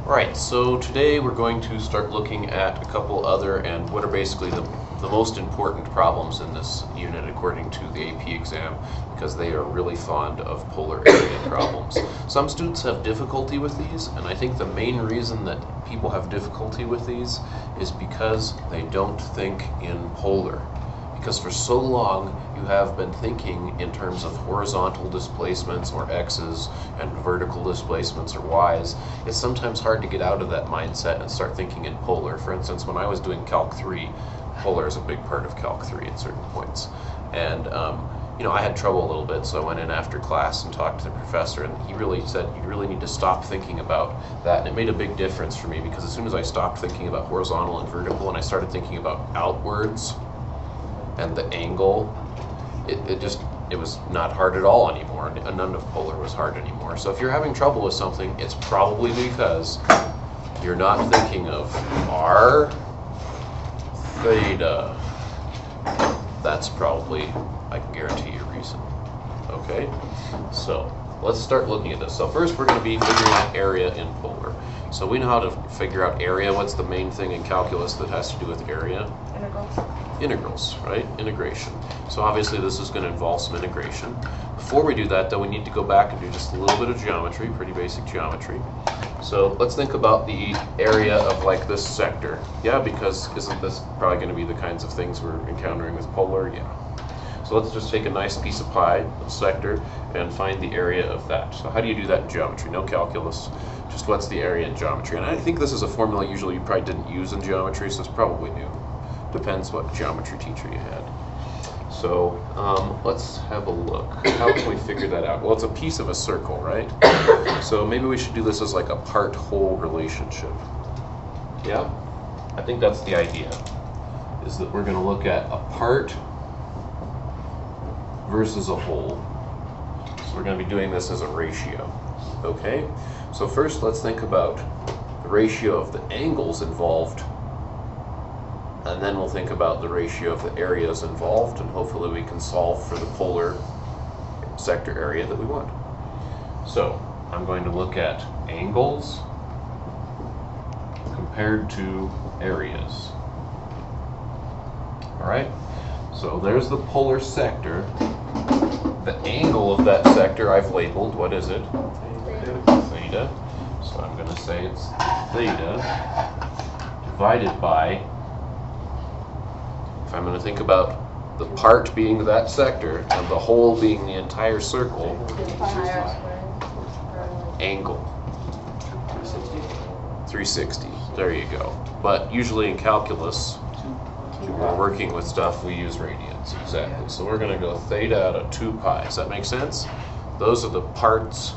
Right, so today we're going to start looking at a couple other and what are basically the most important problems in this unit according to the AP exam, because they are really fond of polar area problems. Some students have difficulty with these, and I think the main reason that people have difficulty with these is because they don't think in polar. Because for so long you have been thinking in terms of horizontal displacements or x's and vertical displacements or y's, it's sometimes hard to get out of that mindset and start thinking in polar. For instance, when I was doing Calc 3, polar is a big part of Calc 3 at certain points. And I had trouble a little bit, so I went in after class and talked to the professor, and he really said, you really need to stop thinking about that. And it made a big difference for me, because as soon as I stopped thinking about horizontal and vertical and I started thinking about outwards and the angle, it was not hard at all anymore. None of polar was hard anymore. So if you're having trouble with something, it's probably because you're not thinking of r theta. That's probably, I can guarantee you, a reason. Okay, so let's start looking at this. So first we're going to be figuring out area in polar. So we know how to figure out area. What's the main thing in calculus that has to do with area? Integrals, right? Integration. So obviously this is going to involve some integration. Before we do that, though, we need to go back and do just a little bit of geometry, pretty basic geometry. So let's think about the area of like this sector. Yeah, because isn't this probably going to be the kinds of things we're encountering with polar? Yeah. So let's just take a nice piece of pie, a sector, and find the area of that. So how do you do that in geometry? No calculus, just what's the area in geometry? And I think this is a formula usually you probably didn't use in geometry, so it's probably new. Depends what geometry teacher you had. So let's have a look. How can we figure that out? Well, it's a piece of a circle, right? So maybe we should do this as like a part-whole relationship. Yeah? I think that's the idea, is that we're going to look at a part versus a whole. So we're going to be doing this as a ratio. Okay? So first let's think about the ratio of the angles involved, and then we'll think about the ratio of the areas involved, and hopefully we can solve for the polar sector area that we want. So I'm going to look at angles compared to areas. All right, so there's the polar sector. The angle of that sector I've labeled, what is it? Theta. So I'm going to say it's theta divided by, if I'm going to think about the part being that sector and the whole being the entire circle, angle 360. There you go. But usually in calculus, when we're working with stuff, we use radians. Exactly. So we're going to go theta out of 2 pi. Does that make sense? Those are the parts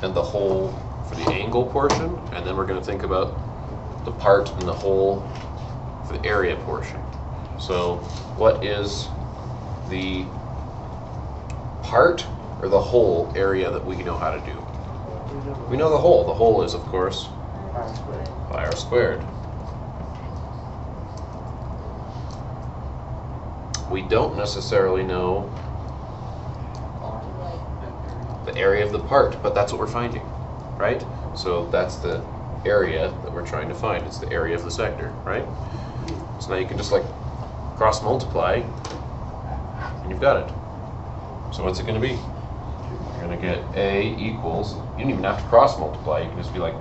and the whole for the angle portion, and then we're going to think about the part and the whole for the area portion. So what is the part or the whole area that we know how to do? We know the whole. The whole is, of course, pi r squared. We don't necessarily know the area of the part, but that's what we're finding, right? So that's the area that we're trying to find. It's the area of the sector, right? So now you can just like cross multiply and you've got it. So what's it going to be? You're going to get A equals, you don't even have to cross multiply, you can just be like,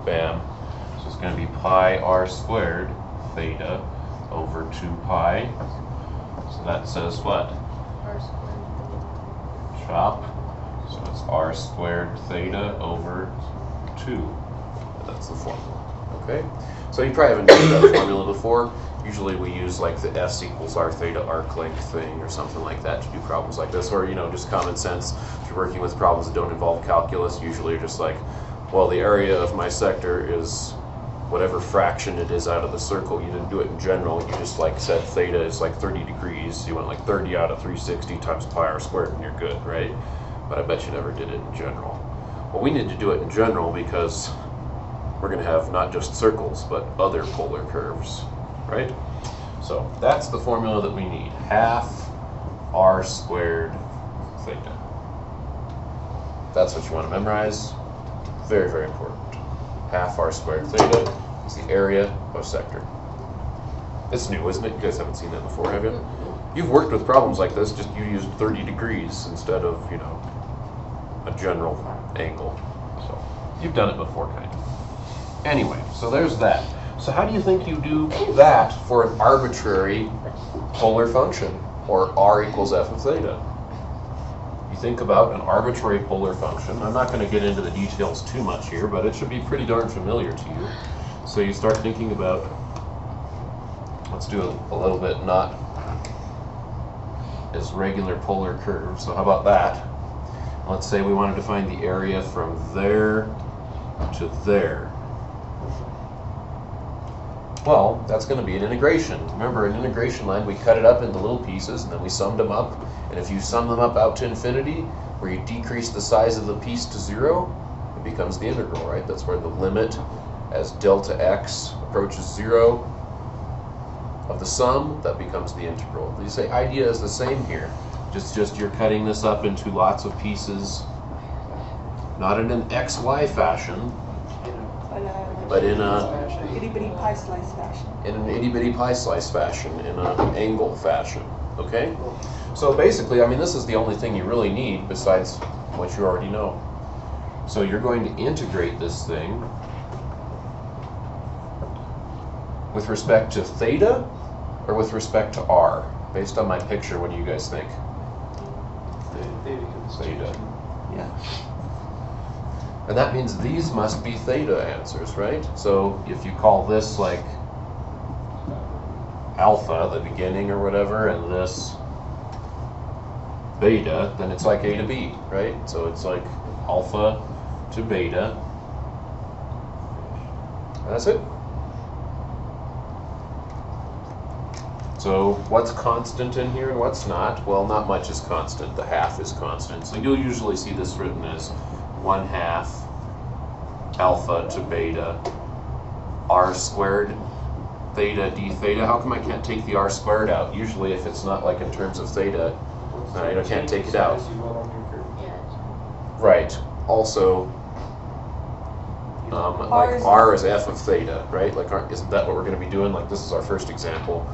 bam. So it's going to be pi r squared theta over 2 pi. So that says what? R squared. Chop. So it's r squared theta over 2. That's the formula. Okay? So you probably haven't used that formula before. Usually we use like the S equals r theta arc length thing or something like that to do problems like this. Or, just common sense. If you're working with problems that don't involve calculus, usually you're just like, well, the area of my sector is whatever fraction it is out of the circle. You didn't do it in general. You just like said theta is like 30 degrees. You went like 30 out of 360 times pi r squared and you're good, right? But I bet you never did it in general. Well, we need to do it in general because we're going to have not just circles, but other polar curves, right? So that's the formula that we need. Half r squared theta. That's what you want to memorize. Very, very important. Half r squared theta is the area of sector. It's new, isn't it? You guys haven't seen that before, have you? You've worked with problems like this, just you used 30 degrees instead of, you know, a general angle. So you've done it before, kind of. Anyway, so there's that. So how do you think you do that for an arbitrary polar function, or r equals f of theta? You think about an arbitrary polar function. I'm not going to get into the details too much here, but it should be pretty darn familiar to you. So you start thinking about, let's do a little bit not as regular polar curve. So how about that? Let's say we wanted to find the area from there to there. Well, that's going to be an integration. Remember, an integration line, we cut it up into little pieces and then we summed them up. And if you sum them up out to infinity, where you decrease the size of the piece to 0, it becomes the integral, right? That's where the limit as delta x approaches 0 of the sum, that becomes the integral. You say idea is the same here. Just you're cutting this up into lots of pieces, not in an xy fashion, but in a itty-bitty pie slice fashion. In an itty-bitty pie slice fashion, in an angle fashion, okay? So basically, I mean, this is the only thing you really need besides what you already know. So you're going to integrate this thing with respect to theta or with respect to r? Based on my picture, what do you guys think? Theta. Yeah. And that means these must be theta answers, right? So if you call this like alpha, the beginning or whatever, and this beta, then it's like A to B, right? So it's like alpha to beta. And that's it. So what's constant in here and what's not? Well, not much is constant. The half is constant. So you'll usually see this written as 1/2 alpha to beta r squared theta d theta. How come I can't take the r squared out? Usually if it's not like in terms of theta, I can't take it out. Right. Also, like r is f of theta, right? Like, isn't that what we're going to be doing? Like, this is our first example.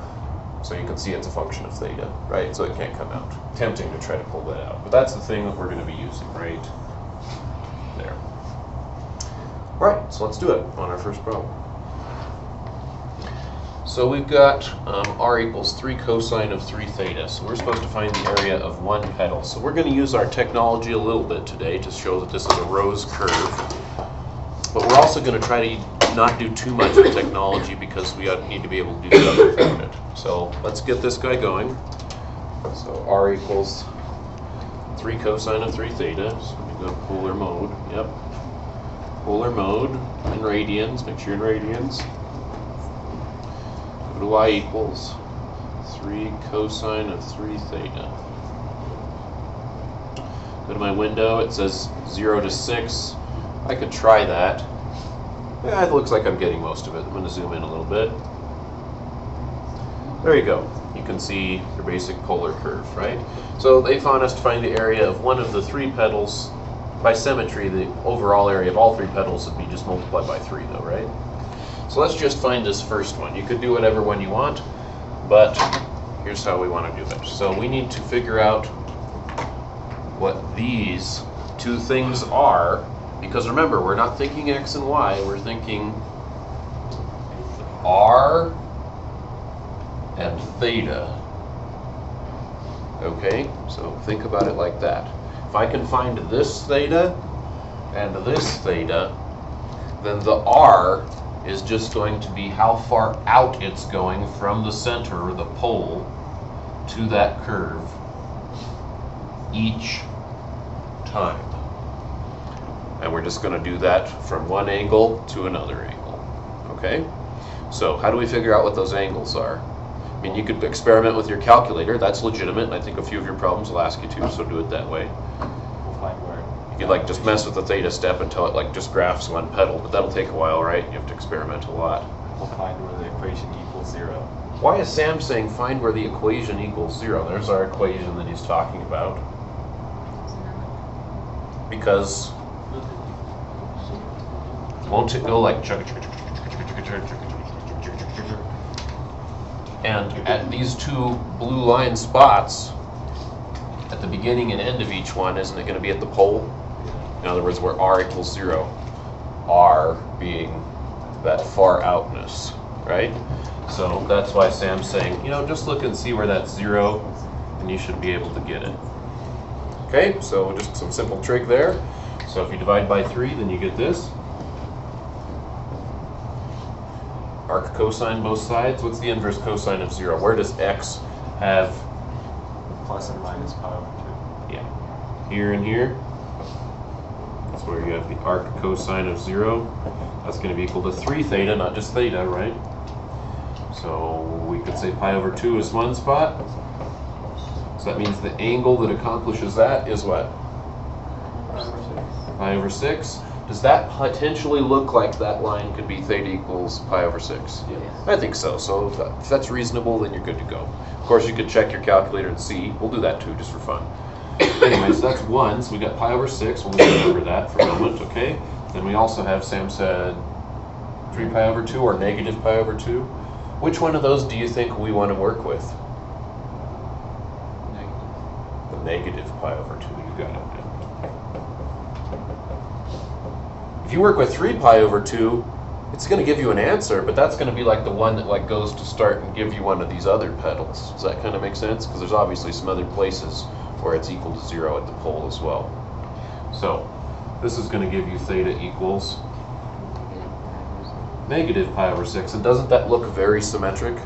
So you can see it's a function of theta, right? So it can't come out. Tempting to try to pull that out. But that's the thing that we're going to be using right there. All right, so let's do it on our first problem. So we've got r equals 3 cosine of 3 theta. So we're supposed to find the area of one petal. So we're going to use our technology a little bit today to show that this is a rose curve. But we're also going to try to not do too much of technology because we need to be able to do stuff without it. So let's get this guy going. So r equals 3 cosine of 3 theta. So we go polar mode. Yep. Polar mode in radians. Make sure you're in radians. Go to y equals 3 cosine of 3 theta. Go to my window. It says 0 to 6. I could try that. Yeah, it looks like I'm getting most of it. I'm going to zoom in a little bit. There you go. You can see your basic polar curve, right? So they found us to find the area of one of the 3 petals. By symmetry, the overall area of all 3 petals would be just multiplied by 3, though, right? So let's just find this first one. You could do whatever one you want, but here's how we want to do it. So we need to figure out what these 2 things are. Because remember, we're not thinking x and y, we're thinking r and theta. Okay, so think about it like that. If I can find this theta and this theta, then the r is just going to be how far out it's going from the center, or the pole, to that curve each time. And we're just going to do that from one angle to another angle. Okay? So how do we figure out what those angles are? I mean, you could experiment with your calculator. That's legitimate, and I think a few of your problems will ask you to, so do it that way. You could like just mess with the theta step until it like just graphs one petal, but that'll take a while, right? You have to experiment a lot. We'll find where the equation equals 0. Why is Sam saying find where the equation equals 0? There's our equation that he's talking about. Because Won't it go like chugga chugga chugga chugga chugga chugga chugga chugga chugga chugga? And at these two blue line spots, at the beginning and end of each one, isn't it going to be at the pole? In other words, where r equals 0. R being that far outness, right? So that's why Sam's saying, you know, just look and see where that's 0, and you should be able to get it. Okay, so just some simple trick there. So if you divide by 3, then you get this. Arc cosine both sides. What's the inverse cosine of 0? Where does x have? Plus or minus pi over 2. Yeah, here and here. That's where you have the arc cosine of 0. That's going to be equal to 3 theta, not just theta, right? So we could say pi over 2 is one spot. So that means the angle that accomplishes that is what? Pi over 6. Does that potentially look like that line could be theta equals pi over 6? Yeah. I think so. So if that's reasonable, then you're good to go. Of course, you could check your calculator and see. We'll do that too, just for fun. Anyway, so that's 1. So we got pi over 6. We'll remember that for a moment, okay? Then we also have, Sam said, 3 pi over 2 or negative pi over 2. Which one of those do you think we want to work with? Negative. The negative pi over 2. You got it. If you work with 3 pi over 2, it's going to give you an answer, but that's going to be like the one that like goes to start and give you one of these other pedals. Does that kind of make sense? Because there's obviously some other places where it's equal to 0 at the pole as well. So this is going to give you theta equals negative pi over 6. And doesn't that look very symmetric?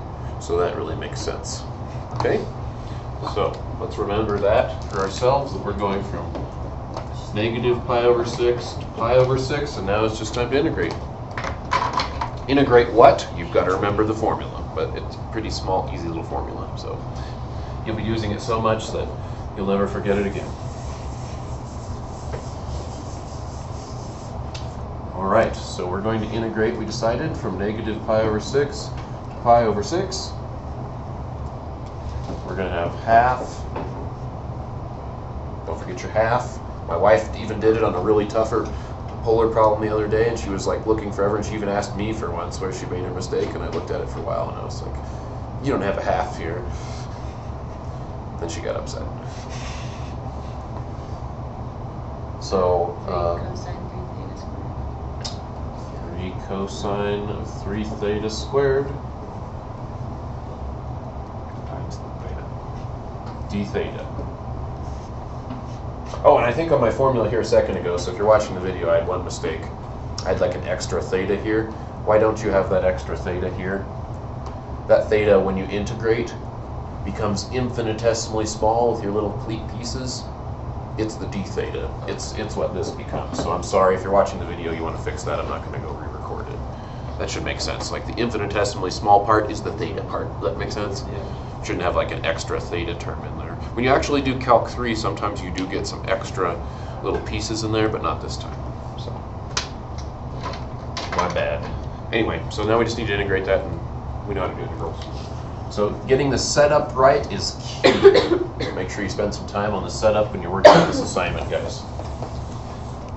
So that really makes sense. Okay? So let's remember that for ourselves, that we're going from negative pi over 6 to pi over 6, and now it's just time to integrate. Integrate what? You've got to remember the formula, but it's a pretty small, easy little formula. So you'll be using it so much that you'll never forget it again. All right, so we're going to integrate, we decided, from negative pi over 6 to pi over 6. We're going to have half. Don't forget your half. My wife even did it on a really tougher polar problem the other day, and she was like looking forever, and she even asked me for once where she made her mistake, and I looked at it for a while, and I was like, you don't have a half here. Then she got upset. So, 3 cosine of 3 theta squared Times the theta. d theta. Oh, and I think on my formula here a second ago, so if you're watching the video, I had one mistake. I had like an extra theta here. Why don't you have that extra theta here? That theta, when you integrate, becomes infinitesimally small with your little pleat pieces. It's the d theta. It's what this becomes. So I'm sorry, if you're watching the video, you want to fix that. I'm not going to go re-record it. That should make sense. Like the infinitesimally small part is the theta part. Does that make sense? Yeah. Shouldn't have like an extra theta term in there. When you actually do Calc 3, sometimes you do get some extra little pieces in there, but not this time. So, my bad. Anyway, so now we just need to integrate that, and we know how to do integrals. So getting the setup right is key. Make sure you spend some time on the setup when you're working on this assignment, guys.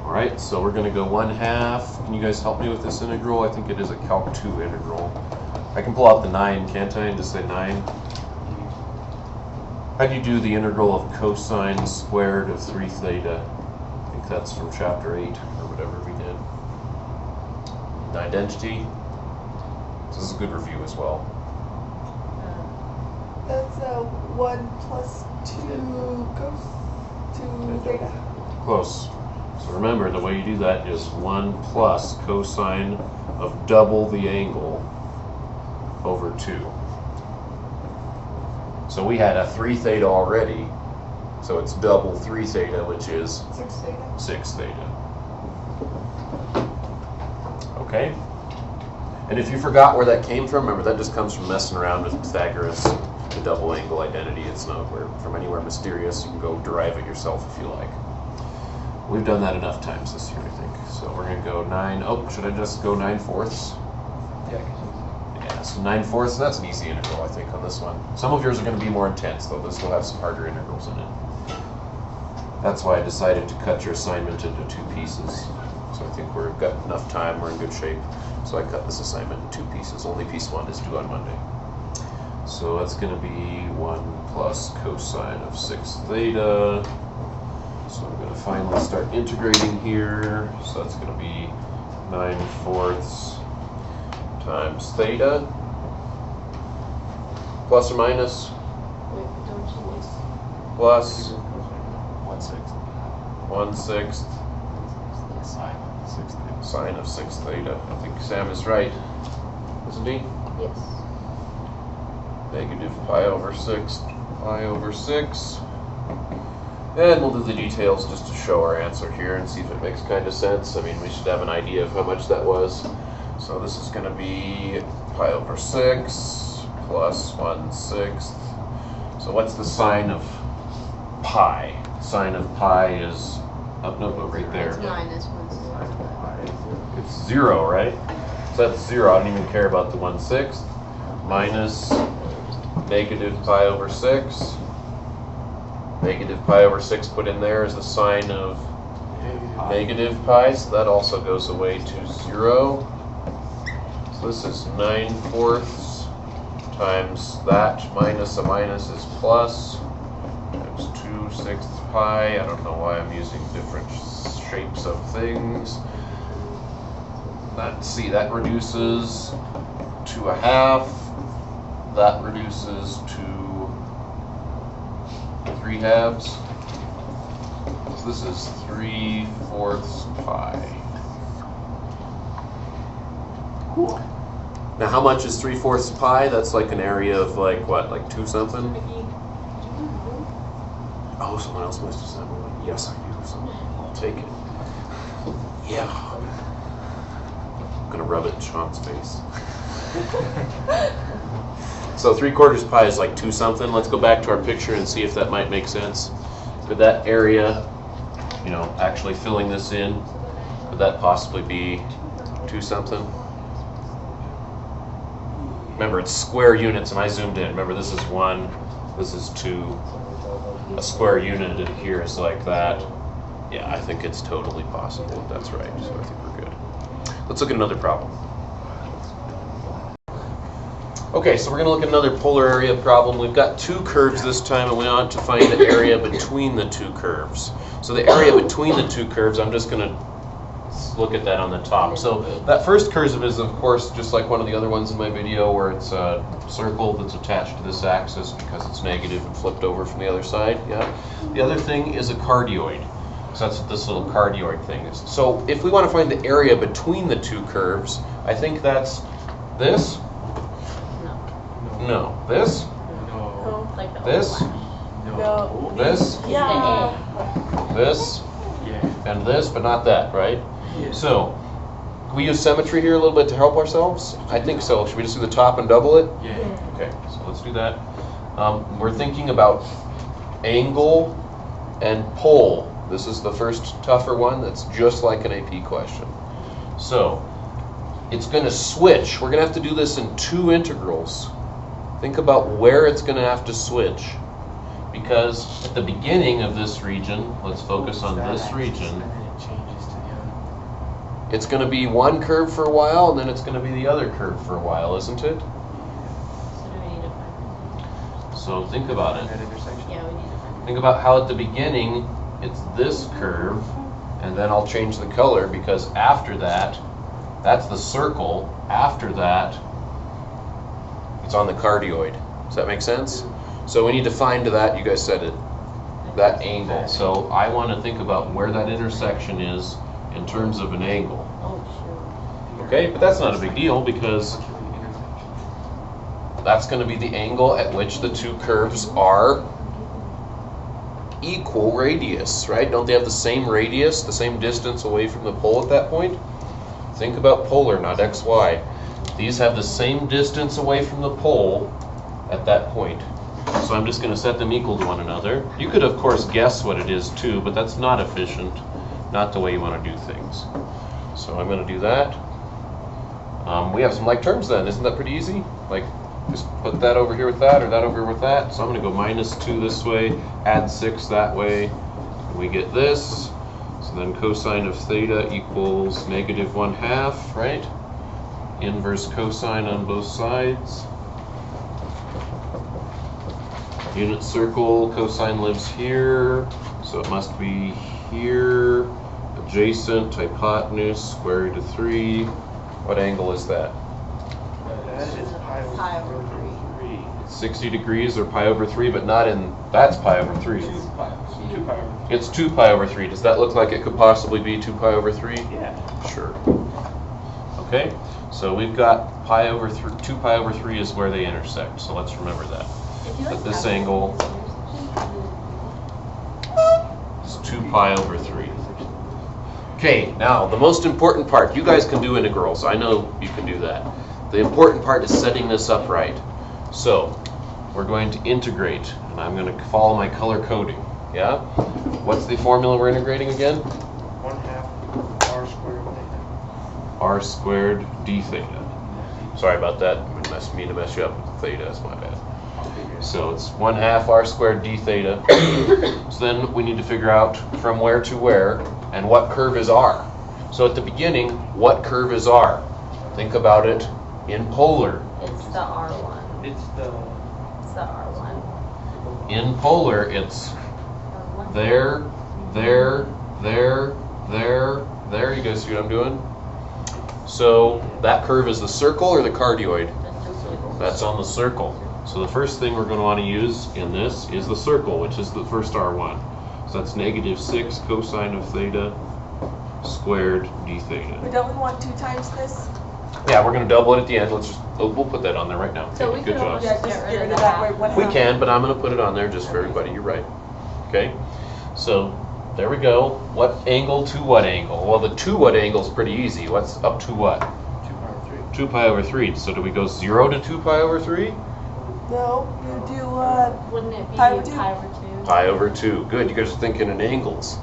All right, so we're going to go 1/2. Can you guys help me with this integral? I think it is a Calc 2 integral. I can pull out the 9, can't I, and just say 9? How do you do the integral of cosine squared of 3 theta? I think that's from chapter 8 or whatever we did. An identity. So this is a good review as well. That's 1 plus 2 goes to theta. Close. So remember, the way you do that is 1 plus cosine of double the angle over 2. So we had a 3 theta already, so it's double 3 theta, which is 6 theta. 6 theta. Okay? And if you forgot where that came from, remember that just comes from messing around with Pythagoras, the double angle identity. It's not from anywhere mysterious. You can go derive it yourself if you like. We've done that enough times this year, I think. So we're going to go 9. Oh, should I just go 9/4? Yeah, so 9/4, that's an easy integral, I think, on this one. Some of yours are going to be more intense, though. This will have some harder integrals in it. That's why I decided to cut your assignment into 2 pieces. So I think we've got enough time, we're in good shape. So I cut this assignment in 2 pieces. Only piece 1 is due on Monday. So that's going to be 1 plus cosine of 6 theta. So I'm going to finally start integrating here. So that's going to be 9/4 times theta. Plus or minus? Wait, don't you miss? Plus 1/6. 1/6 Sine of 6 theta. sine of 6 theta. I think Sam is right, isn't he? Yes. Negative pi over 6, pi over 6. And we'll do the details just to show our answer here and see if it makes kind of sense. I mean, we should have an idea of how much that was. So this is going to be pi over 6 plus 1/6. So what's the sine of pi? Sine of pi is, oh, no, right there. It's minus 1/6. It's 0, right? So that's 0. I don't even care about the 1/6. Minus negative pi over 6. Negative pi over 6 put in there is the sine of negative pi, so that also goes away to 0. So this is 9/4 times that minus a minus is plus, times 2/6 pi. I don't know why I'm using different shapes of things. Let's see, that reduces to 1/2. That reduces to 3/2. So this is 3/4 pi. Cool. Now how much is 3/4 pi? That's like an area of like what, like 2 something? Oh, someone else must have said one. Yes, I do. So I'll take it. Yeah. I'm gonna rub it in Sean's face. So 3/4 pi is like 2 something. Let's go back to our picture and see if that might make sense. Could that area, you know, actually filling this in, could that possibly be 2 something? Remember, it's square units, and I zoomed in. Remember, this is 1, this is 2. A square unit here is like that. Yeah, I think it's totally possible if that's right. So I think we're good. Let's look at another problem. Okay, so we're going to look at another polar area problem. We've got 2 curves this time, and we want to find the area between the 2 curves. So the area between the 2 curves, I'm just going to look at that on the top. So that first curve is, of course, just like one of the other ones in my video, where it's a circle that's attached to this axis because it's negative and flipped over from the other side. Yeah. The other thing is a cardioid. So that's what this little cardioid thing is. So if we want to find the area between the 2 curves, I think that's this. No. This? No. Like the This? No. This? Yeah. This? Yeah. And this, but not that, right? Yeah. So, can we use symmetry here a little bit to help ourselves? I think so. Should we just do the top and double it? Yeah. Okay, so let's do that. We're thinking about angle and pole. This is the first tougher one that's just like an AP question. So, it's going to switch. We're going to have to do this in 2 integrals. Think about where it's going to have to switch. Because at the beginning of this region, let's focus on this region, it's going to be one curve for a while, and then it's going to be the other curve for a while, isn't it? So do we need to find So think about it. That intersection. it? Yeah, we need to find it. Think about how at the beginning, it's this curve, and then I'll change the color because after that, that's the circle. After that, it's on the cardioid. Does that make sense? So we need to find that, you guys said it, that angle. So I want to think about where that intersection is in terms of an angle. Oh, sure. Okay, but that's not a big deal because that's going to be the angle at which the 2 curves are equal radius, right? Don't they have the same radius, the same distance away from the pole at that point? Think about polar, not xy. These have the same distance away from the pole at that point. So I'm just going to set them equal to one another. You could, of course, guess what it is too, but that's not efficient, not the way you want to do things. So I'm going to do that. We have some like terms then. Isn't that pretty easy? Like, just put that over here with that, or that over here with that. So I'm going to go -2 this way, add 6 that way, and we get this. So then cosine of theta equals negative 1/2, right? Inverse cosine on both sides. Unit circle, cosine lives here, so it must be here. Adjacent, hypotenuse, square root of 3. What angle is that? That is Pi over 3. 60 degrees or pi over 3, but not in, that's pi over 3. 2 pi over 3. It's 2 pi over 3. Does that look like it could possibly be 2 pi over 3? Yeah. Sure. Okay, so we've got pi over 3, 2 pi over 3 is where they intersect, so let's remember that. At this angle is 2 pi over 3. Okay, now the most important part. You guys can do integrals. I know you can do that. The important part is setting this up right. So, we're going to integrate, and I'm going to follow my color coding. Yeah? What's the formula we're integrating again? 1/2 r squared theta. R squared d theta. Sorry about that. I didn't mean to mess you up with the theta. That's my bad. So it's 1/2 r squared d theta. So then we need to figure out from where to where and what curve is r. So at the beginning, what curve is r? Think about it in polar. It's the R1. It's the It's the R1. In polar, it's R1. there, there, there, there, there. You guys see what I'm doing? So that curve is the circle or the cardioid? That's on the circle. So the first thing we're going to want to use in this is the circle, which is the first R1. So that's negative 6 cosine of theta squared d theta. But don't we want 2 times this? Yeah, we're going to double it at the end. Let's just, we'll put that on there right now. So Okay, we good can job. almost Yeah, just just get rid of that way. that. 1/2. We can, but I'm going to put it on there just for everybody. You're right. Okay, so there we go. What angle to what angle? Well, the to what angle is pretty easy. What's up to what? 2 pi over 3. 2 pi over 3. So do we go 0 to 2 pi over 3? No, you do, Wouldn't it be pi over 2? pi over 2? Pi over 2. Good, you guys are thinking in angles.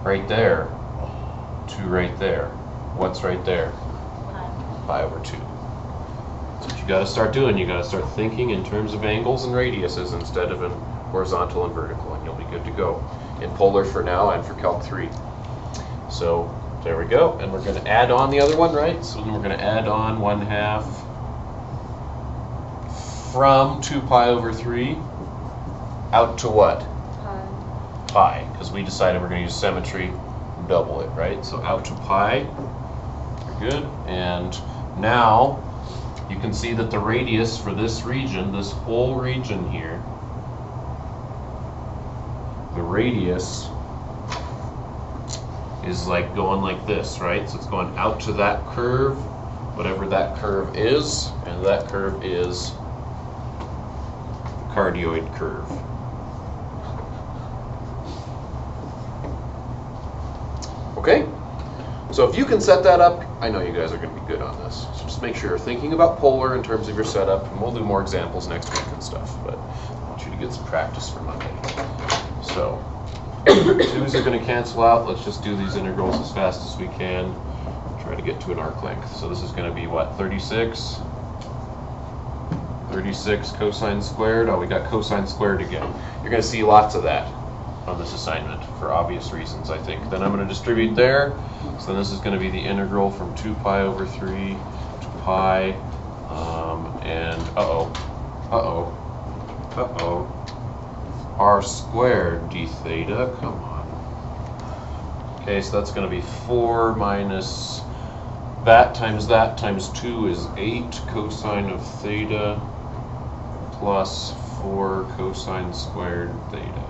Right there to right there. What's right there? Pi. Pi over 2. That's what you got to start doing. You got to start thinking in terms of angles and radiuses instead of in horizontal and vertical, and you'll be good to go in polar for now and for Calc 3. So there we go, and we're going to add on the other one, right? So then we're going to add on 1/2 from 2 pi over 3 out to what? Pi. Pi, because we decided we're going to use symmetry, double it, right? So out to pi. Very good. And now you can see that the radius for this region, this whole region here, the radius is like going like this, right? So it's going out to that curve, whatever that curve is, and that curve is the cardioid curve. Okay? So if you can set that up, I know you guys are going to be good on this. So just make sure you're thinking about polar in terms of your setup, and we'll do more examples next week and stuff, but I want you to get some practice for Monday. So, 2's are going to cancel out. Let's just do these integrals as fast as we can. Try to get to an arc length. So this is going to be what, 36? 36 cosine squared. Oh, we got cosine squared again. You're going to see lots of that on this assignment for obvious reasons, I think. Then I'm going to distribute there. So then this is going to be the integral from 2 pi over 3 to pi, and r squared d theta, come on. Okay, so that's going to be 4 minus that times 2 is 8 cosine of theta plus 4 cosine squared theta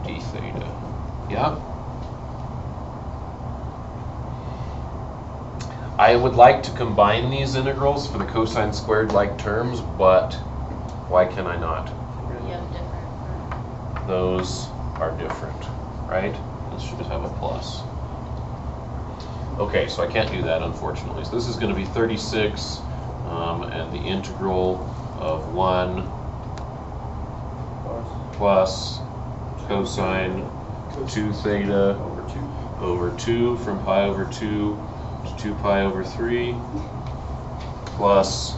d theta. Yeah? I would like to combine these integrals for the cosine squared like terms, but why can I not? You have different. Those are different, right? This should have a plus. Okay, so I can't do that, unfortunately. So this is going to be 36, and the integral of 1 plus cosine 2 theta over 2 from pi over 2 to 2 pi over 3 plus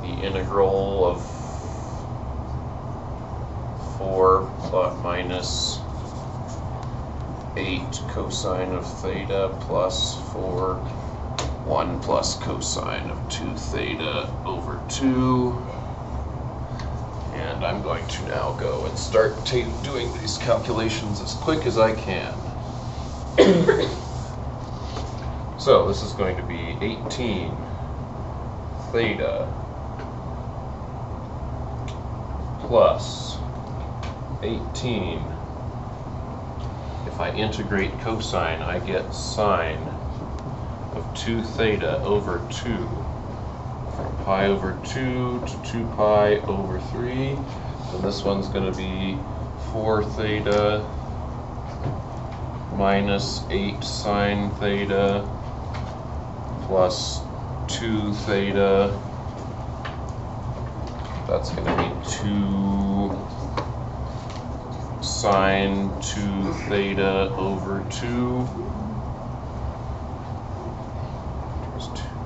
the integral of 4 minus 8 cosine of theta plus 4, 1 plus cosine of 2 theta over 2. And I'm going to now go and start doing these calculations as quick as I can. So this is going to be 18 theta plus 18. If I integrate cosine, I get sine of 2 theta over 2. From pi over 2 to 2 pi over 3. And this one's going to be 4 theta minus 8 sine theta plus 2 theta. That's going to be 2 sine 2 theta over 2.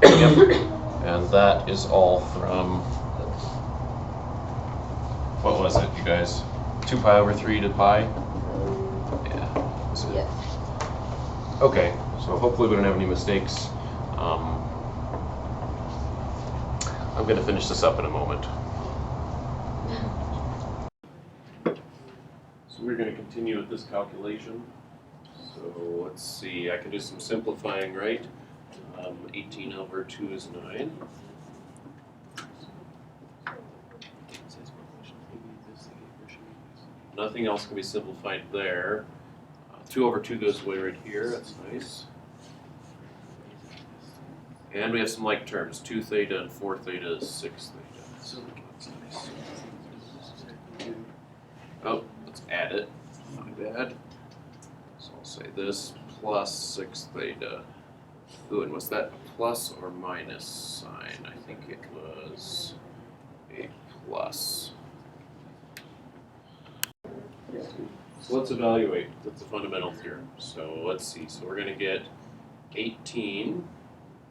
Yep. And that is all from, what was it, you guys? 2 pi over 3 to pi? Yeah. That's it. Yes. Okay, so hopefully we don't have any mistakes. I'm going to finish this up in a moment. So we're going to continue with this calculation. So let's see, I can do some simplifying, right? 18 over 2 is 9. Nothing else can be simplified there. 2 over 2 goes away right here, that's nice. And we have some like terms, 2 theta and 4 theta is 6 theta. So that's nice. Oh, let's add it, my bad. So I'll say this plus 6 theta. Ooh, and was that a plus or minus sign? I think it was a plus. So let's evaluate. That's a fundamental theorem. So let's see. So we're going to get 18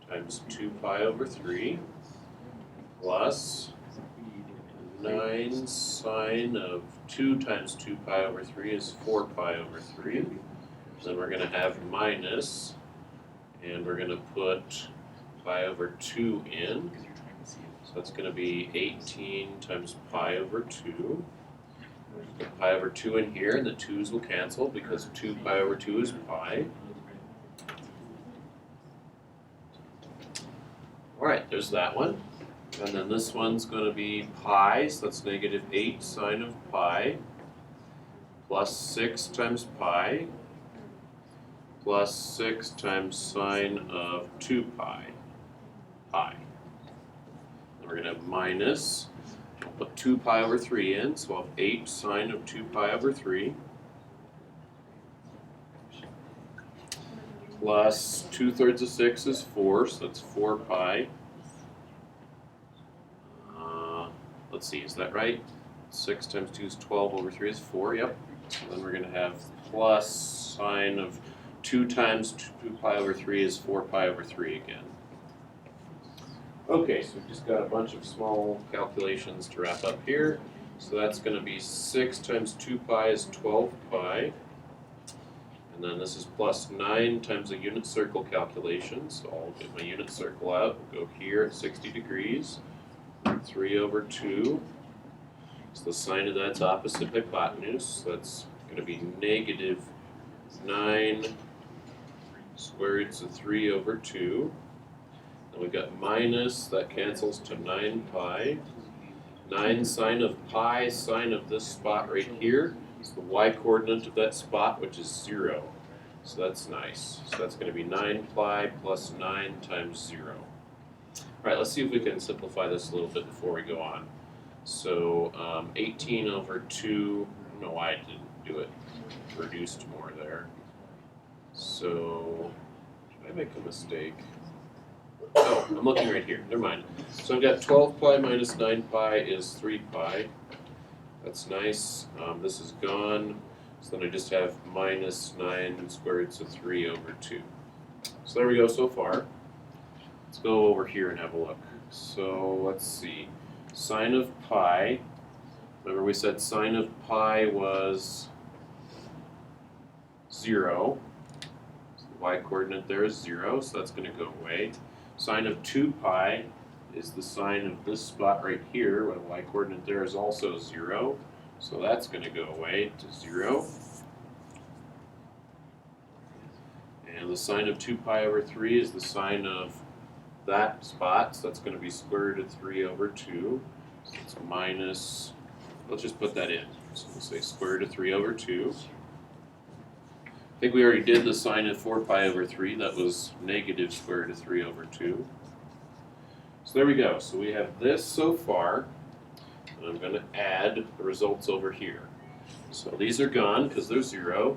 times 2 pi over 3 plus 9 sine of 2 times 2 pi over 3 is 4 pi over 3. Then we're going to have minus, and we're going to put pi over 2 in. So that's going to be 18 times pi over 2. Put pi over 2 in here, and the 2's will cancel because 2 pi over 2 is pi. Alright, there's that one. And then this one's going to be pi, so that's negative 8 sine of pi plus 6 times pi plus 6 times sine of 2 pi. Then we're going to have minus. We'll put 2 pi over 3 in, so we'll have 8 sine of 2 pi over 3 plus 2/3 of 6 is 4, so that's 4 pi. Let's see, is that right? 6 times 2 is 12 over 3 is 4, yep. So then we're going to have plus sine of 2 times 2 pi over 3 is 4 pi over 3 again. Okay, so we've just got a bunch of small calculations to wrap up here. So that's going to be 6 times 2 pi is 12 pi. And then this is plus 9 times a unit circle calculation. So I'll get my unit circle out. We'll go here at 60 degrees. 3 over 2. So the sine of that's opposite hypotenuse. So that's going to be negative 9 square roots of 3 over 2. And we've got minus, that cancels to 9 pi. 9 sine of pi, sine of this spot right here, is the y-coordinate of that spot, which is 0. So that's nice. So that's going to be 9 pi plus 9 times 0. All right, let's see if we can simplify this a little bit before we go on. So 18 over 2, I don't know why I didn't do it reduced more there. So, did I make a mistake? Oh, I'm looking right here, never mind. So I've got 12 pi minus 9 pi is 3 pi. That's nice. This is gone. So then I just have minus 9 square roots of 3 over 2. So there we go so far. Let's go over here and have a look. So let's see. Sine of pi. Remember we said sine of pi was 0. So the y-coordinate there is 0, so that's going to go away. Sine of 2 pi is the sine of this spot right here, where the y-coordinate there is also 0. So that's going to go away to 0. And the sine of 2 pi over 3 is the sine of that spot, so that's going to be square root of 3 over 2. So it's minus, let's just put that in. So we'll say square root of 3 over 2. I think we already did the sine of 4 pi over 3. That was negative square root of 3 over 2. So there we go. So we have this so far. And I'm going to add the results over here. So these are gone because they're 0.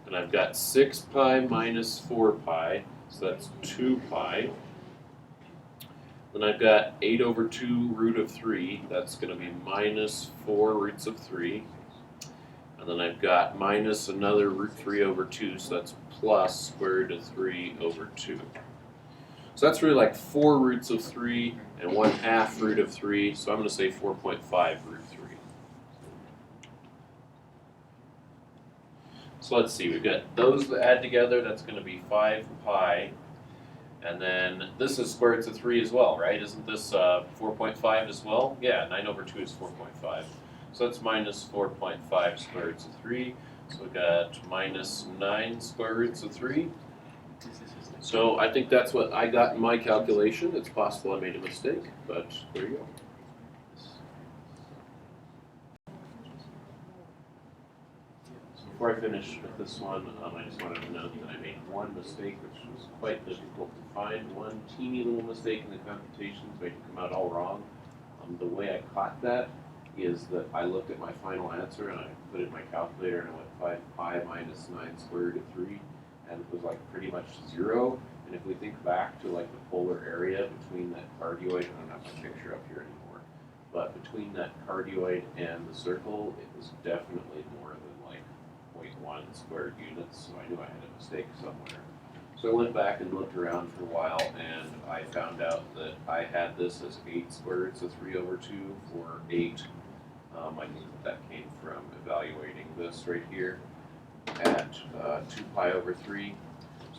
And I've got 6 pi minus 4 pi. So that's 2 pi. Then I've got 8 over 2 root of 3. That's going to be minus 4 roots of 3. And then I've got minus another root 3 over 2. So that's plus square root of 3 over 2. So that's really like 4 roots of 3 and 1/2 root of 3. So I'm going to say 4.5 root 3. So let's see, we've got those that add together, that's going to be 5 pi. And then this is square roots of 3 as well, right? Isn't this 4.5 as well? Yeah, 9 over 2 is 4.5. So that's minus 4.5 square roots of 3. So we've got minus 9 square roots of 3. So I think that's what I got in my calculation. It's possible I made a mistake, but there you go. Before I finish with this one, I just wanted to note that I made one mistake, which was quite difficult to find. One teeny little mistake in the computations made it come out all wrong. The way I caught that is that I looked at my final answer and I put it in my calculator and I went 5 pi minus 9 square root of 3, and it was like pretty much 0. And if we think back to like the polar area between that cardioid, I don't have my picture up here anymore, but between that cardioid and the circle, it was definitely more than like 0.1 squared units, so I knew I had a mistake somewhere. So I went back and looked around for a while, and I found out that I had this as 8 square roots of 3 over 2 for 8. I knew that came from evaluating this right here at 2 pi over 3.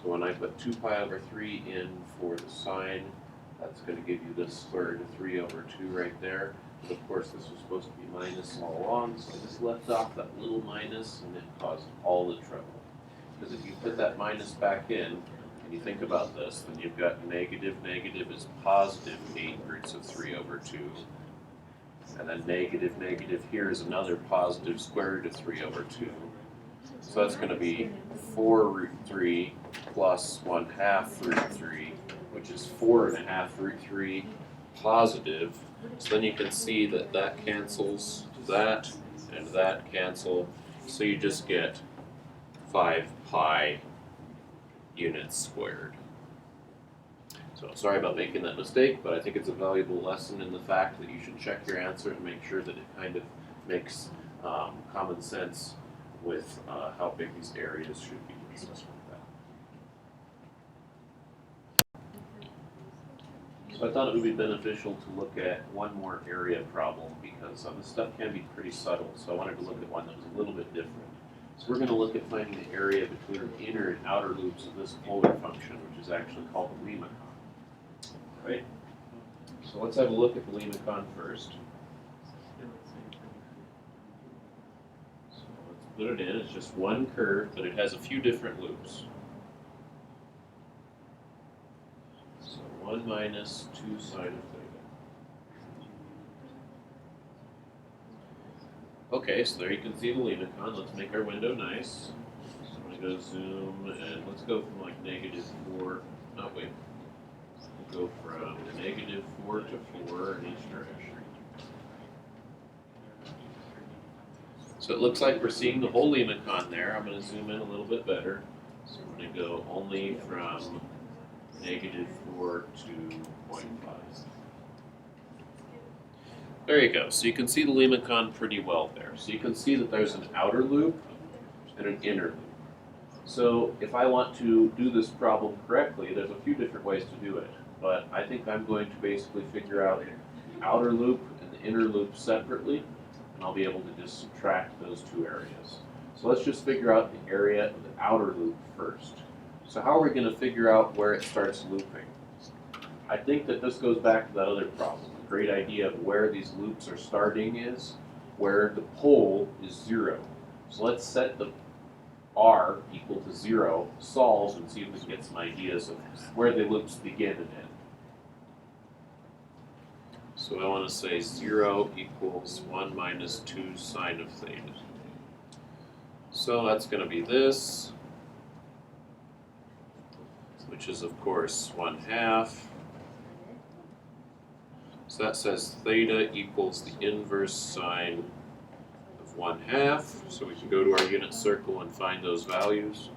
So when I put 2 pi over 3 in for the sine, that's going to give you this square root of 3 over 2 right there. But of course, this was supposed to be minus all along, so I just left off that little minus, and it caused all the trouble. Because if you put that minus back in, and you think about this, then you've got negative is positive 8 roots of 3 over 2. And then negative here is another positive square root of 3 over 2. So that's going to be 4 root 3 plus 1/2 root 3, which is 4.5 root 3 positive. So then you can see that that cancels that and that cancel. So you just get 5 pi units squared. So sorry about making that mistake, but I think it's a valuable lesson in the fact that you should check your answer and make sure that it kind of makes common sense with how big these areas should be. So I thought it would be beneficial to look at one more area problem because this stuff can be pretty subtle, so I wanted to look at one that was a little bit different. So we're going to look at finding the area between the inner and outer loops of this polar function, which is actually called the lemma. Right? So let's have a look at the lemma first. So let's put it in. It's just one curve, but it has a few different loops. So 1 minus 2 sine of theta. Okay, so there you can see the lemma. Let's make our window nice. So I'm going to go zoom, and let's go from like -4. Oh, wait. Go from -4 to 4 in each direction. So it looks like we're seeing the whole lemma there. I'm going to zoom in a little bit better. So I'm going to go only from -4 to 0.5. There you go. So you can see the lemma pretty well there. So you can see that there's an outer loop and an inner loop. So if I want to do this problem correctly, there's a few different ways to do it. But I think I'm going to basically figure out the outer loop and the inner loop separately, and I'll be able to just subtract those two areas. So let's just figure out the area of the outer loop first. So how are we going to figure out where it starts looping? I think that this goes back to that other problem. The great idea of where these loops are starting is where the pole is 0. So let's set the R equal to 0, solve, and see if we can get some ideas of where the loops begin and end. So I want to say 0 equals 1 minus 2 sine of theta. So that's going to be this, which is of course 1/2. So that says theta equals the inverse sine of 1/2. So we can go to our unit circle and find those values.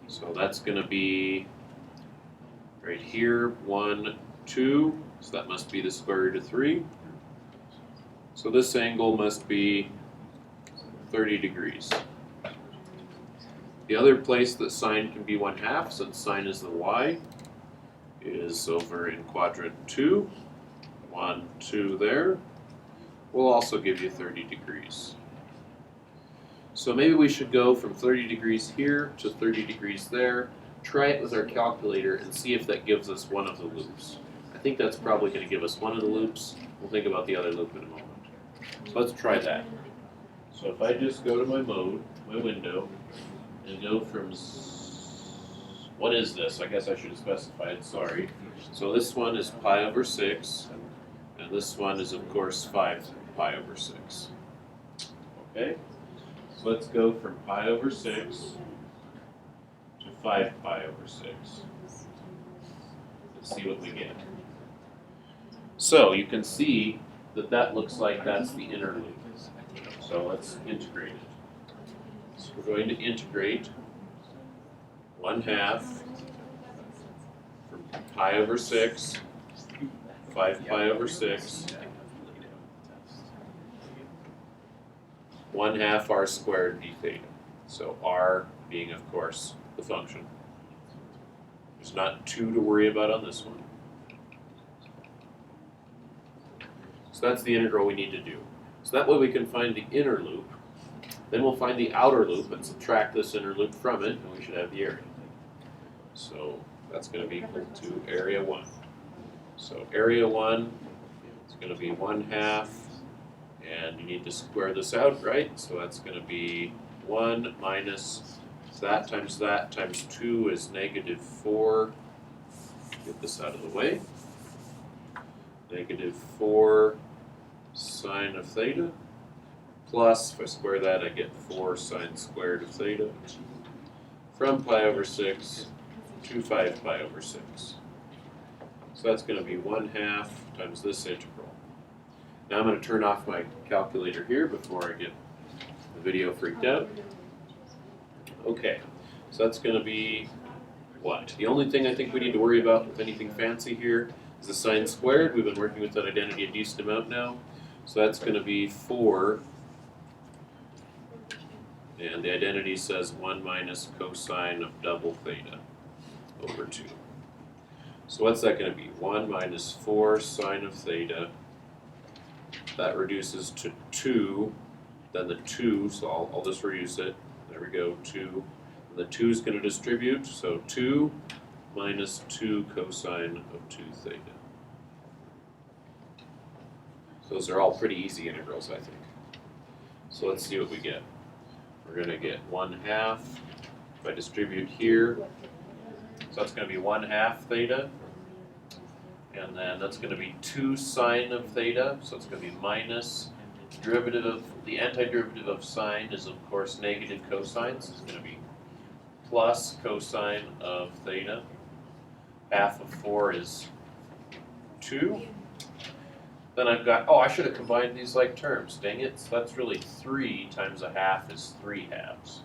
So that's going to be right here, 1, 2. So that must be the square root of 3. So this angle must be 30 degrees. The other place that sine can be 1/2, since sine is the y, is over in quadrant 2. 1, 2 there. Will also give you 30 degrees. So maybe we should go from 30 degrees here to 30 degrees there, try it with our calculator and see if that gives us one of the loops. I think that's probably going to give us one of the loops. We'll think about the other loop in a moment. So let's try that. So if I just go to my mode, my window, and go from, what is this? I guess I should have specified, sorry. So this one is pi over 6, and this one is of course 5 pi over 6. Okay, so let's go from pi over 6 to 5 pi over 6. Let's see what we get. So you can see that that looks like that's the inner loop. So let's integrate it. So we're going to integrate 1/2 from pi over 6, 5 pi over 6, 1/2 r squared d theta. So r being, of course, the function. There's not 2 to worry about on this one. So that's the integral we need to do. So that way we can find the inner loop. Then we'll find the outer loop and subtract this inner loop from it, and we should have the area. So that's going to be equal to area 1. So area 1 is going to be 1/2, and you need to square this out, right? So that's going to be 1 minus that times 2 is -4. Get this out of the way. -4 sine of theta. Plus, if I square that, I get 4 sine squared of theta from pi over 6 to 5 pi over 6. So that's going to be 1/2 times this integral. Now I'm going to turn off my calculator here before I get the video freaked out. Okay, so that's going to be what? The only thing I think we need to worry about with anything fancy here is the sine squared. We've been working with that identity a decent amount now. So that's going to be 4. And the identity says 1 minus cosine of double theta over 2. So what's that going to be? 1 minus 4 sine of theta. That reduces to 2. Then the 2, so I'll just reduce it. There we go, 2. And the 2 is going to distribute, so 2 minus 2 cosine of 2 theta. So those are all pretty easy integrals, I think. So let's see what we get. We're going to get 1/2. If I distribute here, so that's going to be 1/2 theta. And then that's going to be 2 sine of theta. So it's going to be minus derivative of, the antiderivative of sine is of course negative cosine. So it's going to be plus cosine of theta. Half of 4 is 2. Then I've got, oh, I should have combined these like terms, dang it. So that's really 3 times 1/2 is 3 halves.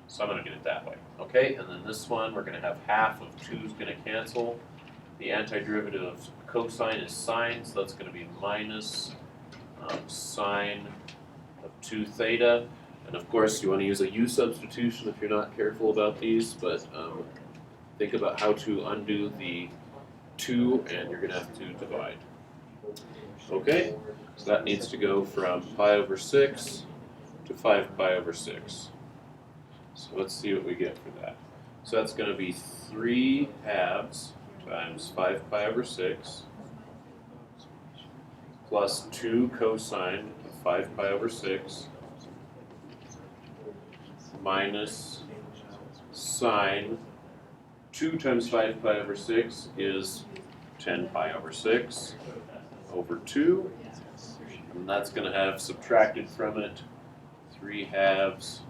So I'm going to get it that way. Okay, and then this one, we're going to have half of 2 is going to cancel. The antiderivative of cosine is sine, so that's going to be minus sine of 2 theta. And of course, you want to use a u substitution if you're not careful about these, but think about how to undo the 2, and you're going to have to divide. Okay, so that needs to go from pi over 6 to 5 pi over 6. So let's see what we get for that. So that's going to be 3 halves times 5 pi over 6 plus 2 cosine of 5 pi over 6 minus sine 2 times 5 pi over 6 is 10 pi over 6 over 2. And that's going to have subtracted from it 3 halves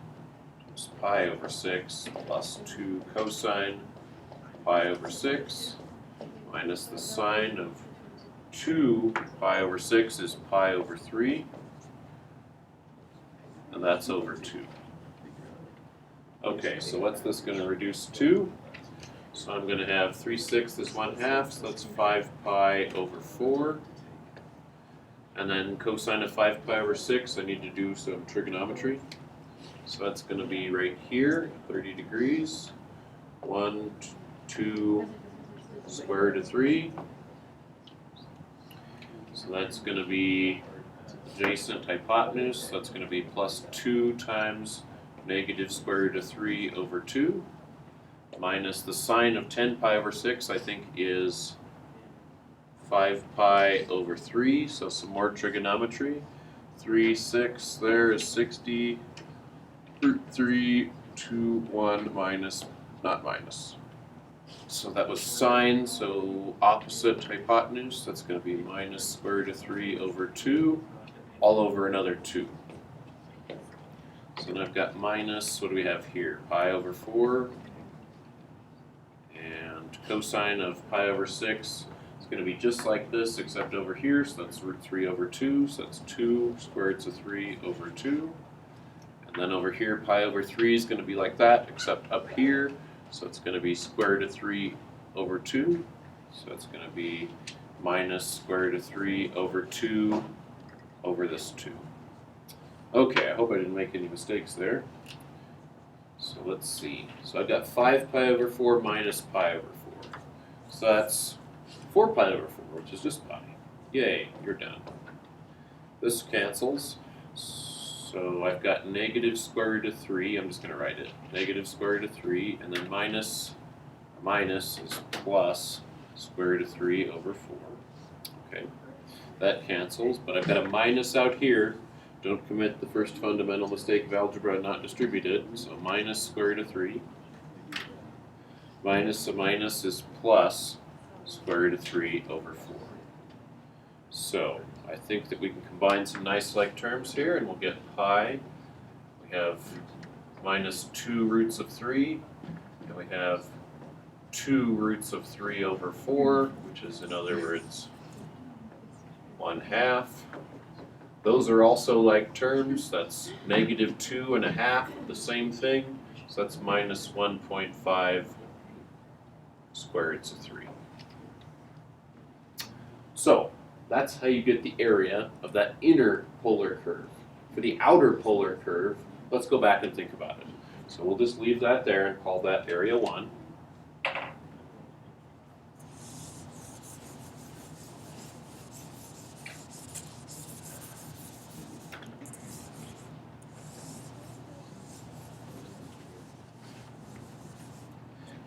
times pi over 6 plus 2 cosine pi over 6 minus the sine of 2 pi over 6 is pi over 3. And that's over 2. Okay, so what's this going to reduce to? So I'm going to have 3/6 is 1/2, so that's 5 pi over 4. And then cosine of 5 pi over 6, I need to do some trigonometry. So that's going to be right here, 30 degrees. 1, 2, square root of 3. So that's going to be adjacent hypotenuse. That's going to be plus 2 times negative square root of 3 over 2. Minus the sine of 10 pi over 6, I think, is 5 pi over 3. So some more trigonometry. 3, 6 there is 60. Root 3, 2, 1 minus, not minus. So that was sine, so opposite hypotenuse. That's going to be minus square root of 3 over 2, all over another 2. So then I've got minus, what do we have here? Pi over 4. And cosine of pi over 6 is going to be just like this, except over here. So that's root 3 over 2. So that's 2 square roots of 3 over 2. And then over here, pi over 3 is going to be like that, except up here. So it's going to be square root of 3 over 2. So it's going to be minus square root of 3 over 2 over this 2. Okay, I hope I didn't make any mistakes there. So let's see. So I've got 5 pi over 4 minus pi over 4. So that's 4 pi over 4, which is just pi. Yay, you're done. This cancels. So I've got negative square root of 3. I'm just going to write it. Negative square root of 3, and then minus is plus square root of 3 over 4. Okay, that cancels, but I've got a minus out here. Don't commit the first fundamental mistake of algebra and not distribute it. So minus square root of 3. Minus a minus is plus square root of 3 over 4. So I think that we can combine some nice like terms here, and we'll get pi. We have minus 2 roots of 3, and we have 2 roots of 3 over 4, which is, in other words, 1/2. Those are also like terms. That's negative 2.5, the same thing. So that's minus 1.5 square roots of 3. So that's how you get the area of that inner polar curve. For the outer polar curve, let's go back and think about it. So we'll just leave that there and call that area 1.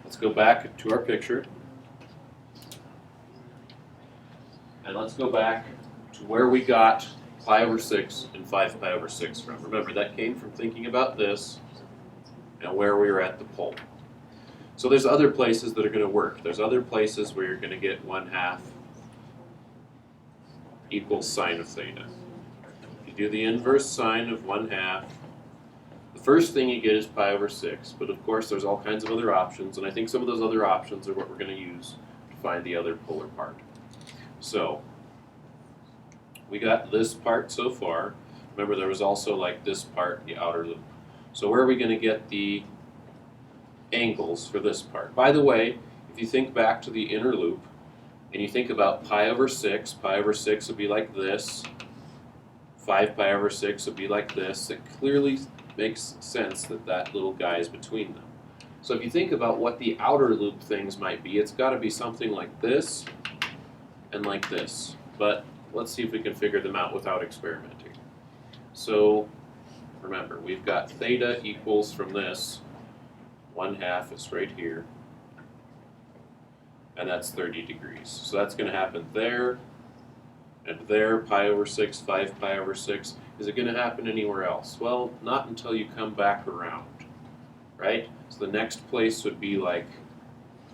Let's go back to our picture. And let's go back to where we got pi over 6 and 5 pi over 6 from. Remember, that came from thinking about this and where we were at the pole. So there's other places that are going to work. There's other places where you're going to get 1/2 equals sine of theta. You do the inverse sine of 1/2. The first thing you get is pi over 6, but of course there's all kinds of other options, and I think some of those other options are what we're going to use to find the other polar part. So we got this part so far. Remember, there was also like this part, the outer loop. So where are we going to get the angles for this part? By the way, if you think back to the inner loop and you think about pi over 6 would be like this, 5 pi over 6 would be like this. It clearly makes sense that that little guy is between them. So if you think about what the outer loop things might be, it's got to be something like this and like this. But let's see if we can figure them out without experimenting. So remember, we've got theta equals from this 1/2 is right here, and that's 30 degrees. So that's going to happen there and there, pi over 6, 5 pi over 6. Is it going to happen anywhere else? Well, not until you come back around, right? So the next place would be like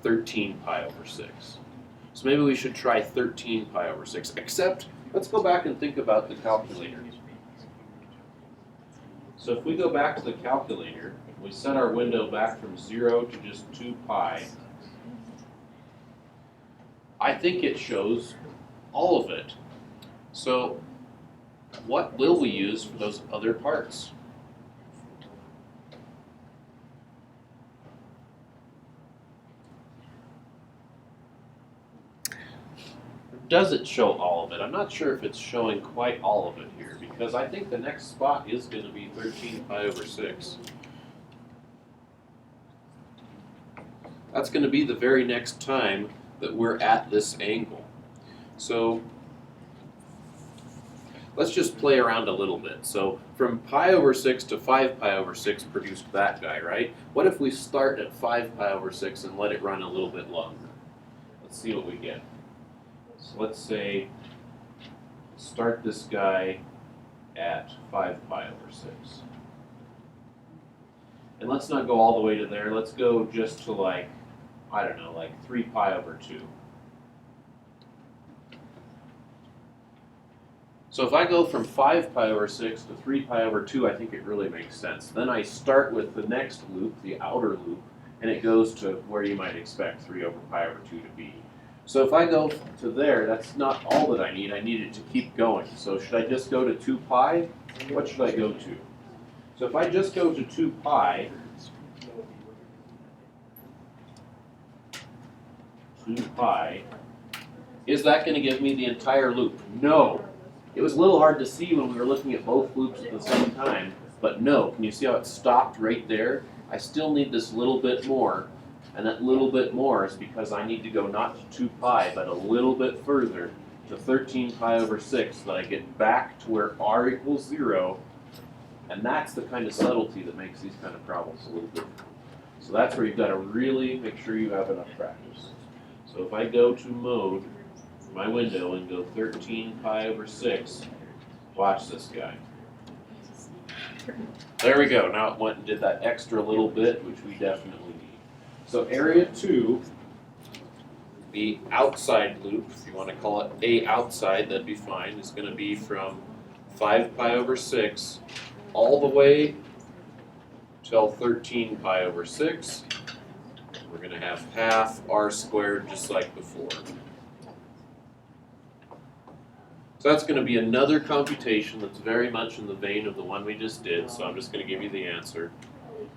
13 pi over 6. So maybe we should try 13 pi over 6, except let's go back and think about the calculator. So if we go back to the calculator, we set our window back from 0 to just 2 pi, I think it shows all of it. So what will we use for those other parts? Does it show all of it? I'm not sure if it's showing quite all of it here, because I think the next spot is going to be 13 pi over 6. That's going to be the very next time that we're at this angle. So let's just play around a little bit. So from pi over 6 to 5 pi over 6 produced that guy, right? What if we start at 5 pi over 6 and let it run a little bit longer? Let's see what we get. So let's say start this guy at 5 pi over 6. And let's not go all the way to there. Let's go just to like, I don't know, like 3 pi over 2. So if I go from 5 pi over 6 to 3 pi over 2, I think it really makes sense. Then I start with the next loop, the outer loop, and it goes to where you might expect 3 over pi over 2 to be. So if I go to there, that's not all that I need. I need it to keep going. So should I just go to 2 pi? What should I go to? So if I just go to 2 pi, 2 pi, is that going to give me the entire loop? No. It was a little hard to see when we were looking at both loops at the same time, but no. Can you see how it stopped right there? I still need this little bit more, and that little bit more is because I need to go not to 2 pi, but a little bit further to 13 pi over 6 so that I get back to where r equals 0, and that's the kind of subtlety that makes these kind of problems a little different. So that's where you've got to really make sure you have enough practice. So if I go to mode, my window, and go 13 pi over 6, watch this guy. There we go. Now it went and did that extra little bit, which we definitely need. So area 2, the outside loop, if you want to call it A outside, that'd be fine, is going to be from 5 pi over 6 all the way till 13 pi over 6. We're going to have half r squared just like before. So that's going to be another computation that's very much in the vein of the one we just did, so I'm just going to give you the answer.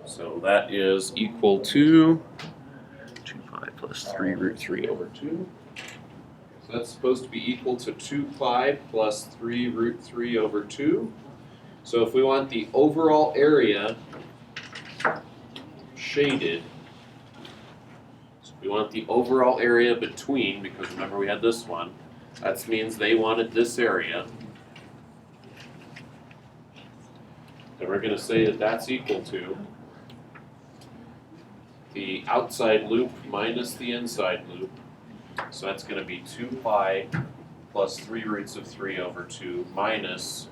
So that is equal to 2 pi plus 3 root 3 over 2. So that's supposed to be equal to 2 pi plus 3 root 3 over 2. So if we want the overall area shaded, so we want the overall area between, because remember we had this one, that means they wanted this area. Then we're going to say that that's equal to the outside loop minus the inside loop. So that's going to be 2 pi plus 3 roots of 3 over 2 minus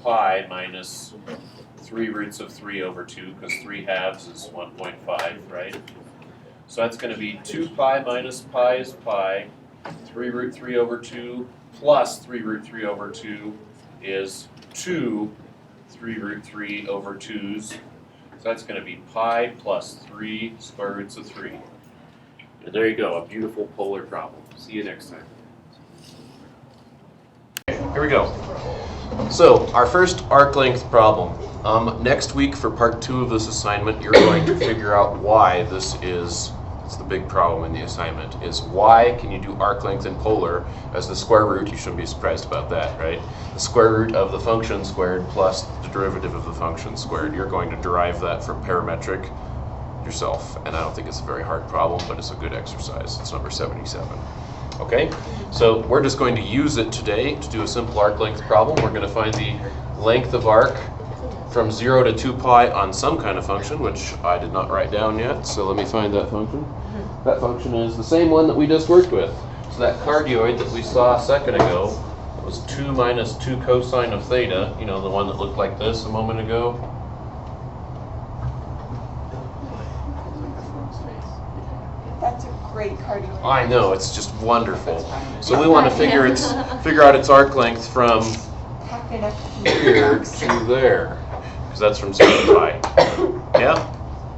pi minus 3 roots of 3 over 2, because 3 halves is 1.5, right? So that's going to be 2 pi minus pi is pi. 3 root 3 over 2 plus 3 root 3 over 2 is 2 3 root 3 over 2's. So that's going to be pi plus 3 square roots of 3. And there you go, a beautiful polar problem. See you next time. Okay, here we go. So, our first arc length problem. Next week for part 2 of this assignment, you're going to figure out why this is. It's the big problem in the assignment, is why can you do arc length in polar as the square root, you shouldn't be surprised about that, right? The square root of the function squared plus the derivative of the function squared. You're going to derive that from parametric yourself, and I don't think it's a very hard problem, but it's a good exercise. It's number 77. Okay, so we're just going to use it today to do a simple arc length problem. We're going to find the length of arc from 0 to 2 pi on some kind of function, which I did not write down yet, so let me find that function. That function is the same one that we just worked with. So that cardioid that we saw a second ago was 2 minus 2 cosine of theta, you know, the one that looked like this a moment ago. That's a great cardio. I know, it's just wonderful. So we want to figure out its arc length from here to there, because that's from 0 to pi. Yeah?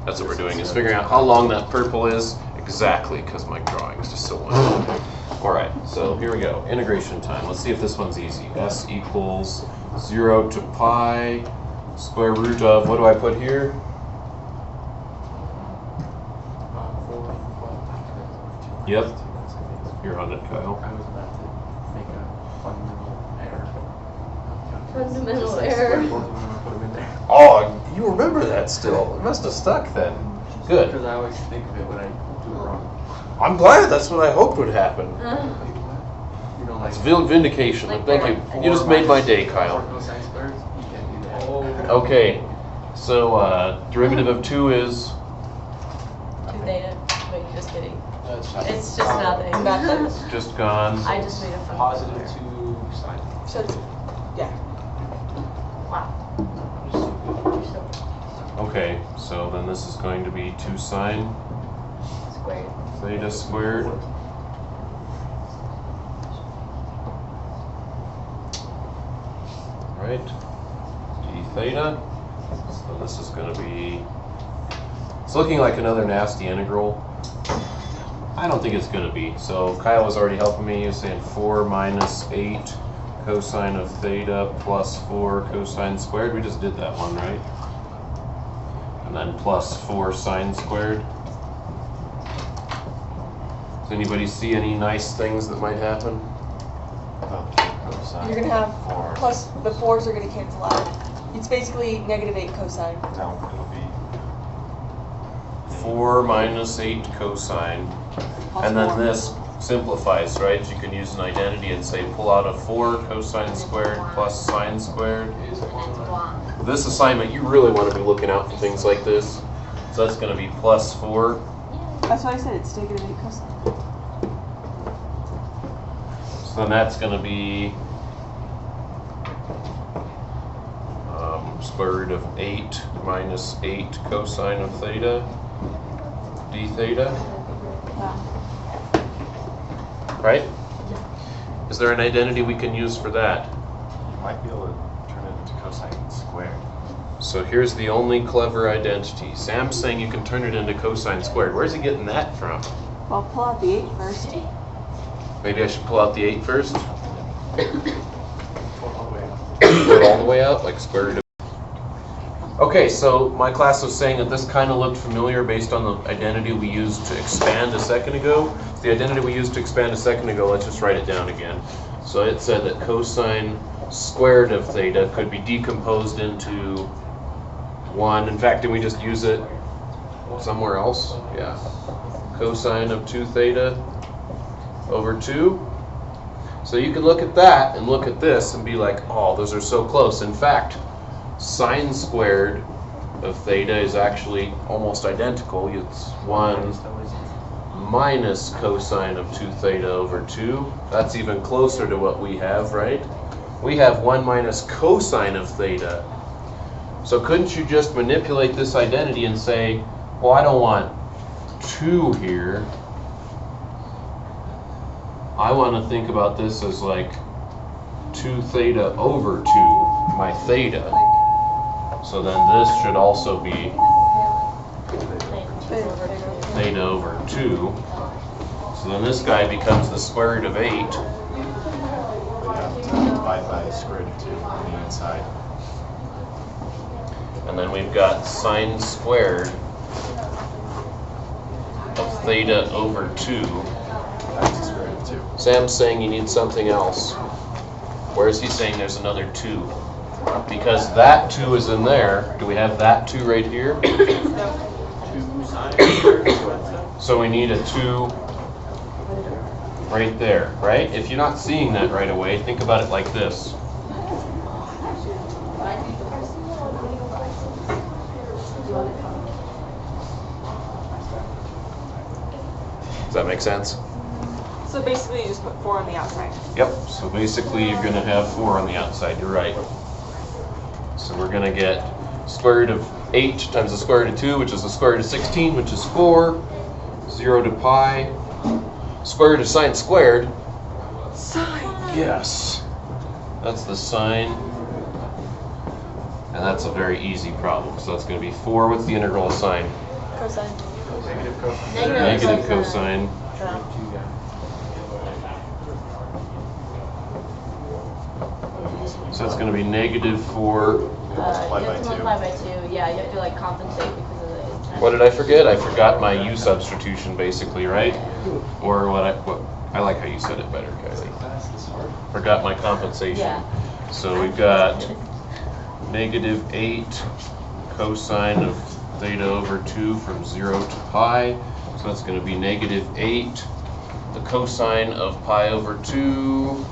That's what we're doing, is figuring out how long that purple is exactly, because my drawing is just so wonderful. All right, so here we go. Integration time. Let's see if this one's easy. S equals 0 to pi square root of, what do I put here? 4. Yep. You're on it, Kyle. I was about to make a fundamental error. Fundamental Just like error. square both of them and put them in there. Oh, you remember that still. It must have stuck then. Good. Because I always think of it when I do it wrong. I'm glad. That's what I hoped would happen. You know, like It's vindication. Like Thank you. four You just made my minus day, 4 Kyle. cosine squared, you can't do that. Okay. So derivative of 2 is 2 theta. Wait, just kidding. That's It's just nothing. Nothing. just gone. I just made a fun. positive 2 sine. So it's, yeah. Wow. You're so Okay. So then this is going to be 2 sine squared. theta squared. Right. D theta. So this is going to be. It's looking like another nasty integral. I don't think it's going to be. So Kyle was already helping me. He was saying 4 minus 8 cosine of theta plus 4 cosine squared. We just did that one, right? And then plus 4 sine squared. Does anybody see any nice things that might happen? You're gonna have plus the 4s are gonna cancel out. It's basically negative 8 cosine. No, it'll be 4 minus 8 cosine. Plus And then 4. this simplifies, right? You can use an identity and say pull out a 4 cosine squared plus sine squared. And it's one. This assignment, you really want to be looking out for things like this. So that's going to be plus 4. That's what I said. It's negative 8 cosine. So then that's going to be square root of 8 minus 8 cosine of theta, d theta, Yeah. right? Is there an identity we can use for that? You might be able to turn it into cosine squared. So here's the only clever identity. Sam's saying you can turn it into cosine squared. Where's he getting that from? Well, pull out the 8 first. Maybe I should pull out the 8 first? Pull all the way up. Pull it all the way out, like square root of. Okay, so my class was saying that this kind of looked familiar based on the identity we used to expand a second ago. The identity we used to expand a second ago, let's just write it down again. So it said that cosine squared of theta could be decomposed into 1. In fact, did we just use it somewhere else? Yeah. Cosine of 2 theta over 2. So you can look at that and look at this and be like, oh, those are so close. In fact, sine squared of theta is actually almost identical. It's 1 minus cosine of 2 theta over 2. That's even closer to what we have, right? We have 1 minus cosine of theta. So couldn't you just manipulate this identity and say, well, I don't want 2 here. I want to think about this as like 2 theta over 2, my theta. So then this should also be theta over 2. So then this guy becomes the square root of 8. But you have to divide by square root of 2 on the inside. And then we've got sine squared of theta over 2. That's the square root of 2. Sam's saying you need something else. Where is he saying there's another 2? Because that 2 is in there. Do we have that 2 right here? 2 sine. So we need a 2 right there, right? If you're not seeing that right away, think about it like this. Does that make sense? So basically you just put 4 on the outside. Yep, so basically you're gonna have 4 on the outside, you're right. So we're gonna get square root of 8 times the square root of 2, which is the square root of 16, which is 4, 0 to pi, square root of sine squared. Sine. Yes. That's the sine. And that's a very easy problem. So that's gonna be 4, what's the integral of sine? Cosine. Negative cosine. Negative cosine. So it's going to be negative 4. Multiply You by have to 2. multiply by 2. Yeah, you have to like compensate because of the. What did I forget? I forgot my u substitution, basically, right? Or what I like how you said it better, Kylie. That's this hard. Forgot my compensation. Yeah. So we've got negative 8 cosine of theta over 2 from 0 to pi. So that's going to be negative 8. The cosine of pi over 2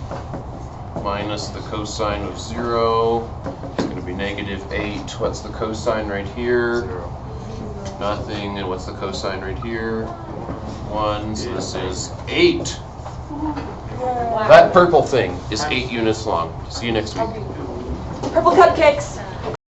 minus the cosine of 0. It's going to be negative 8. What's the cosine right here? 0. Nothing. And what's the cosine right here? 1. So this is 8. That purple thing is 8 units long. See you next week. Purple cupcakes.